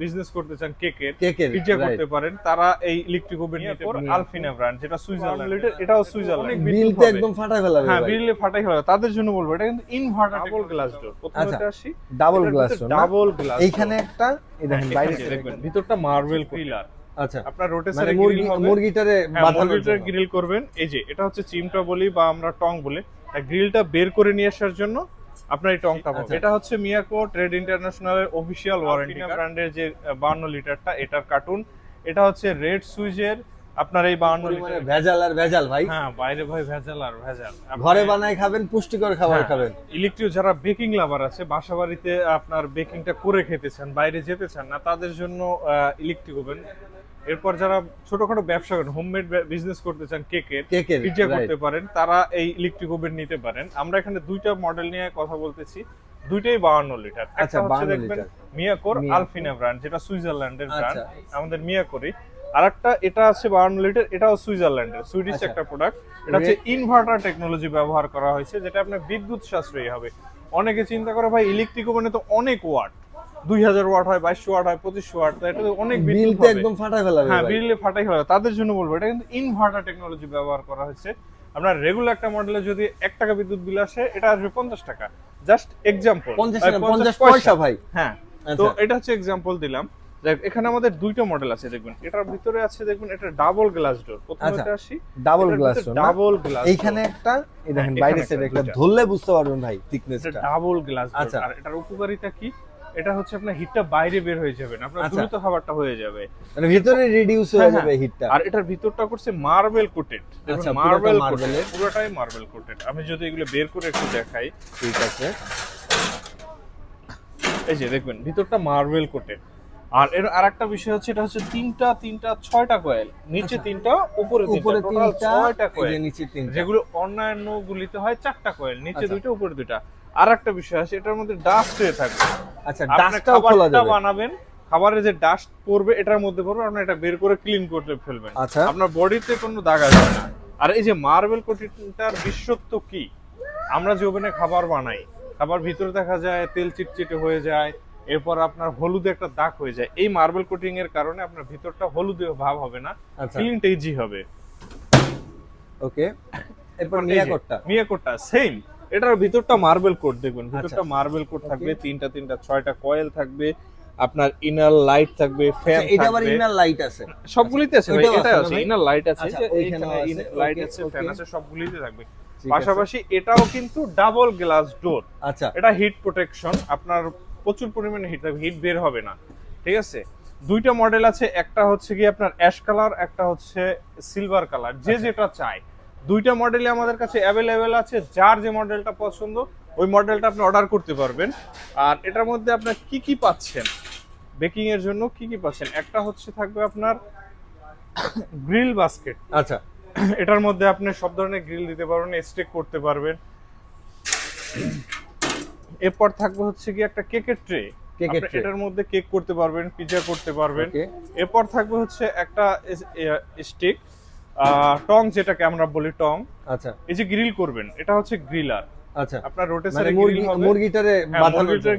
Business করতে চান কেকের, কেকের পিজ্জা করতে পারেন, তারা এই ইলেকট্রিক ওভেন নিতে পারেন। আলফিনা ব্র্যান্ড, যেটা সুইজারল্যান্ড, এটাও সুইজারল্যান্ড। বিল তো একদম ফাটাই ফেলাবে হ্যাঁ, ভাই। বিলে ফাটাই ফেলে তাদের জন্য বলবো, এটা কিন্তু ইনভার্টার ডাবল গ্লাস ডোর। প্রথমে আচ্ছা, আসি double glass door, double glass. এইখানে একটা, এই দেখেন বাইরে দেখবেন ভিতরটা মার্বেল পিলার। আচ্ছা, আপনার মানে রোটেসারে মুরগি গ্রিল হবে, মুরগিটারে বাঁধানোর মুরগিটা জন্য। গ্রিল করবেন। এই যে এটা হচ্ছে চিমটা বলি বা আমরা টং বলি, গ্রিলটা বের করে নিয়ে আসার জন্য আপনার এই টংটা পাবেন। আচ্ছা। এটা হচ্ছে মিয়াকো ট্রেড ইন্টারন্যাশনালের অফিশিয়াল ওয়ারেন্টি ব্র্যান্ডের যে 52 লিটারটা, এটার কার্টুন। এটা হচ্ছে রেড সুইজের আপনার এই 52 লিটার। ভেজাল আর ভেজাল ভাই। হ্যাঁ, বাইরে ভাই ভেজাল আর ভেজাল। ঘরে বানায় খাবেন, পুষ্টিকর খাবার খাবেন। ইলেকট্রিক যারা বেকিং লাভার আছে, বাসা বাড়িতে আপনার বেকিংটা করে খেতে চান, বাইরে যেতে চান না, তাদের জন্য ইলেকট্রিক ওভেন। এরপর যারা ছোটখাটো ব্যবসা করেন, হোমমেড বিজনেস করতে চান, কেকের, পিজ্জা করতে পারেন, তারা এই ইলেকট্রিক ওভেন নিতে পারেন। আমরা এখানে দুইটা মডেল নিয়ে কথা বলতেছি, দুইটাই 52 লিটার। একটা হচ্ছে দেখবেন মিয়াকোর আলফিনা ব্র্যান্ড, যেটা সুইজারল্যান্ডের ব্র্যান্ড, আমাদের মিয়াকোরই। আরেকটা এটা আছে 52 লিটার, এটাও সুইজারল্যান্ডের, সুইডিশ একটা প্রোডাক্ট। এটা হচ্ছে ইনভার্টার টেকনোলজি ব্যবহার করা হয়েছে, যেটা আপনার বিদ্যুৎ সাশ্রয়ী হবে। অনেকে চিন্তা করে ভাই ইলেকট্রিক ওভেনে তো অনেক ওয়াট, 2000 ওয়াট হয়, 2200 ওয়াট হয়, 2500 ওয়াট, এটা তো অনেক বিদ্যুৎ হবে, একদম ফাটাই ফেলাবে। হ্যাঁ, বিলে ফাটাই ফেলাবে। তাদের জন্য বলবো, এটা কিন্তু ইনভার্টার টেকনোলজি ব্যবহার করা হয়েছে। আপনার রেগুলার একটা মডেলে যদি 1 টাকা বিদ্যুৎ বিল আসে, এটা আসবে 50 টাকা। জাস্ট এক্সাম্পল, 50 পয়সা ভাই। হ্যাঁ, তো এটা হচ্ছে এক্সাম্পল দিলাম। এখানে আমাদের দুইটা মডেল আছে, দেখবেন এটার ভিতরে আছে, দেখবেন এটা ডাবল গ্লাস ডোর। প্রথমে আসি double glass door, double glass. এইখানে একটা, এই দেখেন বাইরে সাইডে একটা, ধরলে বুঝতে পারবেন ভাই থিকনেসটা। Double glass door. আর এটার উপকারিতা কি? এটা হচ্ছে আপনার হিটটা বাইরে বের হয়ে যাবে না, আপনার দ্রুত খাবারটা হয়ে যাবে, মানে ভিতরে রিডিউস হয়ে যাবে হিটটা। আর এটার ভিতরটা করছে মার্বেল কোটেড। দেখুন মার্বেল কোটেড, পুরোটাই মার্বেল কোটেড। আমি যদি এগুলো বের করে একটু দেখাই, ঠিক আছে। এই যে দেখবেন ভিতরটা মার্বেল কোটেড। আর এর আরেকটা বিষয় হচ্ছে, এটা হচ্ছে তিনটা 6টা কয়েল, নিচে 3টা, উপরে 3টা, টোটাল 6টা কয়েল। নিচে 3টা, যেগুলো অন্যান্য গুলিতে হয় 4টা কয়েল, নিচে 2টা, উপরে 2টা। আরেকটা বিষয় আছে, এটার মধ্যে ডাস্ট হয়ে থাকবে। আচ্ছা, ডাস্টটাও খোলা যাবে। বানাবেন, খাবারে যে ডাস্ট পড়বে এটার মধ্যে পড়বে, আপনি এটা বের করে ক্লিন করতে ফেলবেন। আচ্ছা, আপনার বডিতে কোনো দাগ আসবে না। আর এই যে মার্বেল কোটিংটার বিশেষত্ব কি? আমরা যে ওভেনে খাবার বানাই, খাবার ভিতরে দেখা যায় তেল চিটচিটে হয়ে যায়, এরপর আপনার হলুদে একটা দাগ হয়ে যায়। এই মার্বেল কোটিং এর কারণে আপনার ভিতরটা হলুদে ভাব হবে না, ক্লিনটা ইজি হবে। ওকে, এরপর মিয়াকোটটা সেম, এটার ভিতরটা মার্বেল কোট। দেখবেন ভিতরটা মার্বেল কোট থাকবে, 3টা 6টা কয়েল থাকবে, আপনার ইনার লাইট থাকবে, ফ্যান থাকবে। এটা আবার ইনার লাইট আছে সবগুলিতে আছে ভাই, এটা আছে ইনার লাইট আছে, এইখানে লাইট আছে, ফ্যান আছে, সবগুলিতে থাকবে। পাশাপাশি এটাও কিন্তু ডাবল গ্লাস ডোর। আচ্ছা, এটা হিট প্রোটেকশন, আপনার প্রচুর পরিমাণে হিট থাকবে, হিট বের হবে না। ঠিক আছে, দুইটা মডেল আছে, একটা হচ্ছে কি আপনার অ্যাশ কালার, একটা হচ্ছে সিলভার কালার, যে যেটা চায়। দুইটা মডেলই আমাদের কাছে অ্যাভেলেবেল আছে, যার যে মডেলটা পছন্দ ওই মডেলটা আপনি অর্ডার করতে পারবেন। আর এটার মধ্যে আপনার কি কি পাচ্ছেন, বেকিং এর জন্য কি কি পাচ্ছেন, একটা হচ্ছে থাকবে আপনার গ্রিল বাস্কেট। আচ্ছা, এটার মধ্যে আপনি সব ধরনের গ্রিল দিতে পারবেন, স্টেক করতে পারবেন। এরপর থাকবে হচ্ছে কি একটা কেকের ট্রে, এটার মধ্যে কেক করতে পারবেন, পিজ্জা করতে পারবেন। এরপর থাকবে হচ্ছে একটা স্টিক টং, যেটাকে আমরা বলি টং। আচ্ছা, এই যে গ্রিল করবেন, এটা হচ্ছে গ্রিলার। আচ্ছা, আপনার রোটেসারে গ্রিল হবে, মুরগিটারে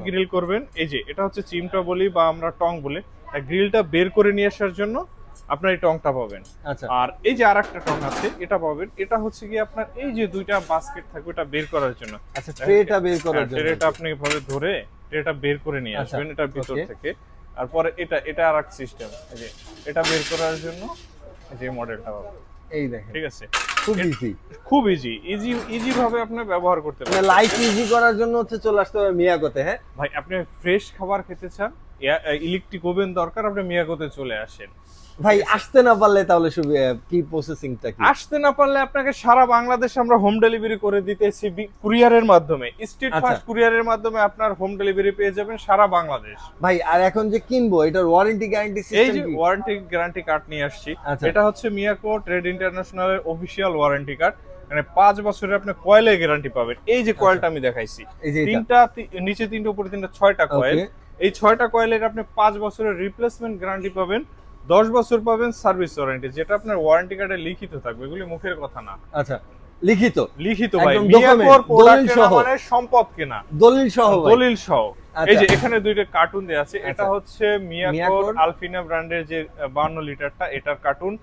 গ্রিল করবেন। এই যে এটা হচ্ছে চিমটা বলি বা আমরা টং বলে, গ্রিলটা বের করে নিয়ে আসার জন্য আপনার এই টংটা পাবেন। আচ্ছা, আর এই যে আরেকটা টং আছে, এটা পাবেন। এটা হচ্ছে কি আপনার এই যে দুইটা বাস্কেট থাকবে, এটা বের করার জন্য। আচ্ছা, ট্রেটা বের করার জন্য, ট্রেটা আপনি ভাবে ধরে ট্রেটা বের করে নিয়ে আসবেন এটার ভিতর থেকে। আর পরে এটা আরেক সিস্টেম, এই যে এটা বের করার জন্য যে মডেলটা পাবেন, এই দেখেন। ঠিক আছে, খুব ইজি ভাবে আপনি ব্যবহার করতে পারেন। লাইফ ইজি করার জন্য হচ্ছে চলে আসতে হবে মিয়াকোতে। হ্যাঁ ভাই, আপনি ফ্রেশ খাবার খেতে চান, ইলেকট্রিক ওভেন দরকার, আপনি মিয়াকোতে চলে আসেন। ভাই, আসতে না পারলে তাহলে কি প্রসেসিংটা কি? আসতে না পারলে আপনাকে সারা বাংলাদেশে আমরা হোম ডেলিভারি করে দিতেছি, কুরিয়ারের মাধ্যমে, স্ট্রিট ফাস্ট কুরিয়ারের মাধ্যমে আপনার হোম ডেলিভারি পেয়ে যাবেন সারা বাংলাদেশ। ভাই, আর এখন যে কিনবো, এটার ওয়ারেন্টি গ্যারান্টি সিস্টেম কি? এই যে ওয়ারেন্টি গ্যারান্টি কার্ড নিয়ে আসছি, এটা হচ্ছে মিয়াকো ট্রেড ইন্টারন্যাশনালের অফিশিয়াল ওয়ারেন্টি কার্ড। মানে 5 বছরের আপনি কয়েলের গ্যারান্টি পাবেন। এই যে কয়েলটা আমি দেখাইছি, তিনটা নিচে 3টা, উপরে 3টা, 6টা কয়েল। এই 6টা কয়েলের আপনি 5 বছরের রিপ্লেসমেন্ট গ্যারান্টি পাবেন, 10 বছর পাবেন সার্ভিস ওয়ারেন্টি, যেটা আপনার ওয়ারেন্টি কার্ডে লিখিত থাকবে, এগুলি মুখের কথা না। আচ্ছা, লিখিত ভাই, মিয়াকোর প্রোডাক্ট মানে সম্পদ কেনা, দলিল সহ। এই যে এখানে দুইটা কার্টুন দেয়া আছে, এটা আচ্ছা। হচ্ছে মিয়াকোর মিয়াকোর আলফিনা ব্র্যান্ডের যে 52 লিটারটা, এটার কার্টুন।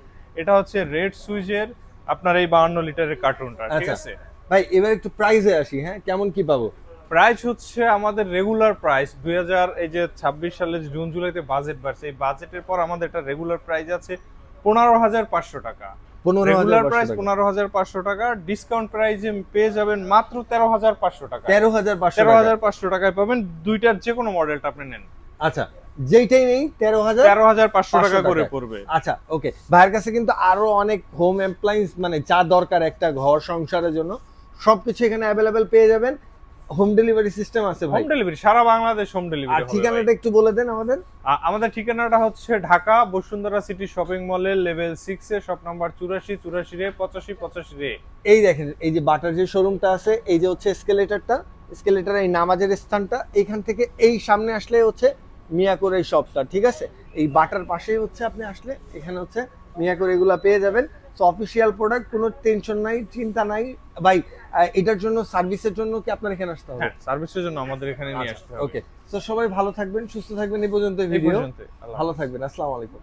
এটা হচ্ছে রেড সুইজের আপনার এই 52 লিটারের কার্টুনটা, ঠিক আচ্ছা। আছে? ভাই এবার একটু প্রাইসে আসি, হ্যাঁ কেমন কি পাবো? প্রাইস হচ্ছে আমাদের রেগুলার প্রাইস 2026 সালে জুন জুলাইতে বাজেট বাড়ছে, এই বাজেটের পর আমাদের একটা রেগুলার প্রাইস আছে 15,500 টাকা। 15,500 রেগুলার প্রাইস টাকা। 15,500 টাকা, ডিসকাউন্ট প্রাইসে পেয়ে যাবেন মাত্র 13,500 টাকা। 13,500 টাকা। 13,500 টাকায় পাবেন, দুইটার যে কোনো মডেলটা আপনি নেন। আচ্ছা, যেইটাই নেই 13,500 টাকা করে টাকায়। পড়বে। আচ্ছা ওকে, ভাইয়ের কাছে কিন্তু আরো অনেক হোম অ্যাপ্লায়েন্স মানে যা দরকার একটা ঘর সংসারের জন্য সবকিছু এখানে অ্যাভেলেবেল পেয়ে যাবেন। হোম ডেলিভারি সিস্টেম আছে ভাই? হোম ডেলিভারি সারা বাংলাদেশ হোম আর ডেলিভারি। ঠিকানাটা একটু বলে দেন আমাদের। আমাদের ঠিকানাটা হচ্ছে ঢাকা বসুন্ধরা সিটি শপিং মলের লেভেল 6 এ, শপ নাম্বার 84 রে 85 রে। এই দেখেন, এই যে বাটার যে শোরুমটা আছে, এই যে হচ্ছে এসকেলেটারের এই নামাজের স্থানটা, এইখান থেকে এই সামনে আসলে হচ্ছে মিয়াকোর এই শপটা, ঠিক আছে? এই বাটার পাশেই হচ্ছে আপনি আসলে এখানে হচ্ছে মিয়াকোর এগুলা পেয়ে যাবেন। সো অফিসিয়াল প্রোডাক্ট, কোনো টেনশন নাই, চিন্তা নাই ভাই। এটার জন্য সার্ভিসের জন্য কি আপনার এখানে আসতে হবে? হ্যাঁ, সার্ভিসের জন্য আমাদের এখানে নিয়ে আসতে হবে। ওকে, তো সবাই ভালো থাকবেন, সুস্থ থাকবেন। এই পর্যন্ত এই ভিডিও, পর্যন্তই। আল্লাহ ভালো থাকবেন। আসসালামু আলাইকুম।